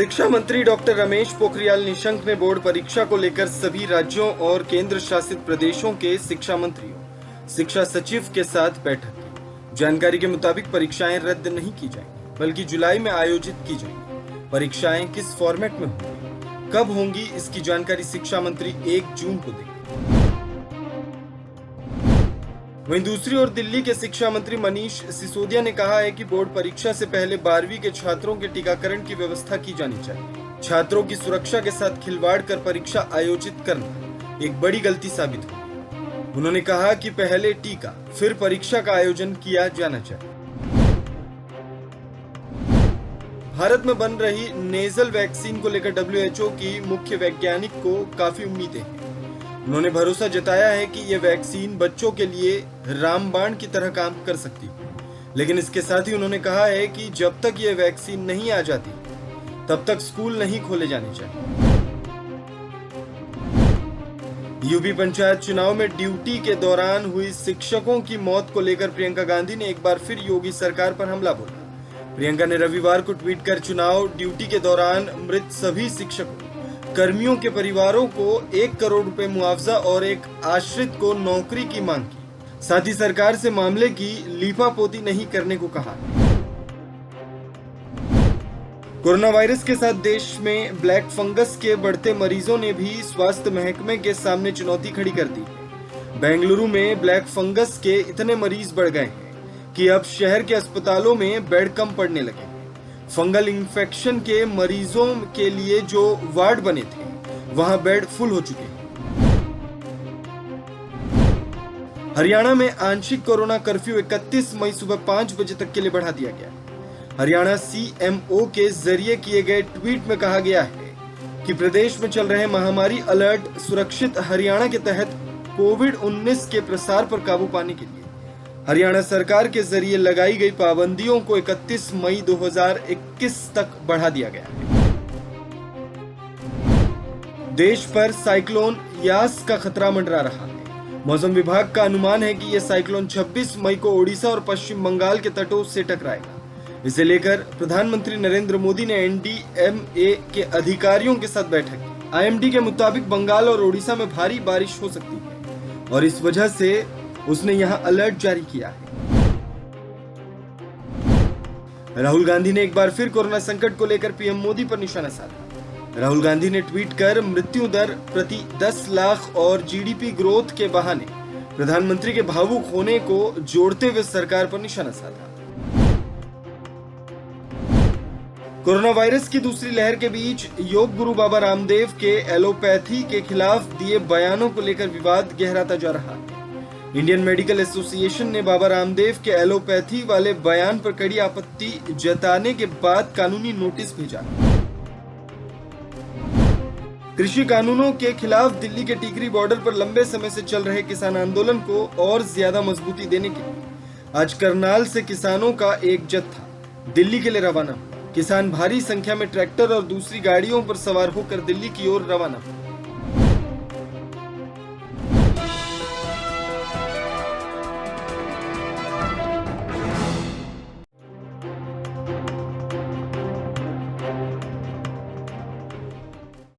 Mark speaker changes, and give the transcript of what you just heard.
Speaker 1: शिक्षा मंत्री डॉक्टर रमेश पोखरियाल निशंक ने बोर्ड परीक्षा को लेकर सभी राज्यों और केंद्र शासित प्रदेशों के शिक्षा मंत्रियों, शिक्षा सचिव के साथ बैठक की। जानकारी के मुताबिक परीक्षाएं रद्द नहीं की जाएंगी, बल्कि जुलाई में आयोजित की जाएंगी। परीक्षाएं किस फॉर्मेट में होंगी, कब होंगी, इसकी जानकारी शिक्षा मंत्री 1 जून को देंगे। वहीं दूसरी ओर दिल्ली के शिक्षा मंत्री मनीष सिसोदिया ने कहा है कि बोर्ड परीक्षा से पहले 12वीं के छात्रों के टीकाकरण की व्यवस्था की जानी चाहिए। छात्रों की सुरक्षा के साथ खिलवाड़ कर परीक्षा आयोजित करना एक बड़ी गलती साबित होगी। उन्होंने कहा कि पहले टीका फिर परीक्षा का आयोजन किया जाना चाहिए। भारत में बन रही नेजल वैक्सीन को लेकर WHO की मुख्य वैज्ञानिक को काफी उम्मीदें हैं। उन्होंने भरोसा जताया है कि यह वैक्सीन बच्चों के लिए रामबाण की तरह काम कर सकती है, लेकिन इसके साथ ही उन्होंने कहा है कि जब तक यह वैक्सीन नहीं आ जाती तब तक स्कूल नहीं खोले जाने चाहिए। यूपी पंचायत चुनाव में ड्यूटी के दौरान हुई शिक्षकों की मौत को लेकर प्रियंका गांधी ने एक बार फिर योगी सरकार पर हमला बोला। प्रियंका ने रविवार को ट्वीट कर चुनाव ड्यूटी के दौरान मृत सभी शिक्षकों कर्मियों के परिवारों को 1 करोड़ रुपए मुआवजा और एक आश्रित को नौकरी की मांग की। साथ ही सरकार से मामले की लीपापोती नहीं करने को कहा। कोरोना वायरस के साथ देश में ब्लैक फंगस के बढ़ते मरीजों ने भी स्वास्थ्य महकमे के सामने चुनौती खड़ी कर दी। बेंगलुरु में ब्लैक फंगस के इतने मरीज बढ़ गए हैं कि अब शहर के अस्पतालों में बेड कम पड़ने लगे। फंगल इन्फेक्शन के मरीजों के लिए जो वार्ड बने थे वहां बेड फुल हो चुके हैं। हरियाणा में आंशिक कोरोना कर्फ्यू 31 मई सुबह 5 बजे तक के लिए बढ़ा दिया गया। हरियाणा CMO के जरिए किए गए ट्वीट में कहा गया है कि प्रदेश में चल रहे महामारी अलर्ट सुरक्षित हरियाणा के तहत कोविड-19 के प्रसार पर काबू पाने के लिए हरियाणा सरकार के जरिए लगाई गई पाबंदियों को 31 मई 2021 तक बढ़ा दिया गया है। देश पर साइक्लोन यास का खतरा मंडरा रहा है। मौसम विभाग का अनुमान है कि यह साइक्लोन 26 मई को ओडिशा और पश्चिम बंगाल के तटों से टकराएगा। इसे लेकर प्रधानमंत्री नरेंद्र मोदी ने NDMA के अधिकारियों के साथ बैठक की। IMD के मुताबिक बंगाल और ओडिशा में भारी बारिश हो सकती है और इस वजह से उसने यहां अलर्ट जारी किया है। राहुल गांधी ने एक बार फिर कोरोना संकट को लेकर PM मोदी पर निशाना साधा। राहुल गांधी ने ट्वीट कर मृत्यु दर प्रति 10 लाख और GDP ग्रोथ के बहाने प्रधानमंत्री के भावुक होने को जोड़ते हुए सरकार पर निशाना साधा। कोरोना वायरस की दूसरी लहर के बीच योग गुरु बाबा रामदेव के एलोपैथी के खिलाफ दिए बयानों को लेकर विवाद गहराता जा रहा है। इंडियन मेडिकल एसोसिएशन ने बाबा रामदेव के एलोपैथी वाले बयान पर कड़ी आपत्ति जताने के बाद कानूनी नोटिस भेजा। कृषि कानूनों के खिलाफ दिल्ली के टिकरी बॉर्डर पर लंबे समय से चल रहे किसान आंदोलन को और ज्यादा मजबूती देने के लिए आज करनाल से किसानों का एक जत्था दिल्ली के लिए रवाना हुआ। किसान भारी संख्या में ट्रैक्टर और दूसरी गाड़ियों पर सवार होकर दिल्ली की ओर रवाना हुए।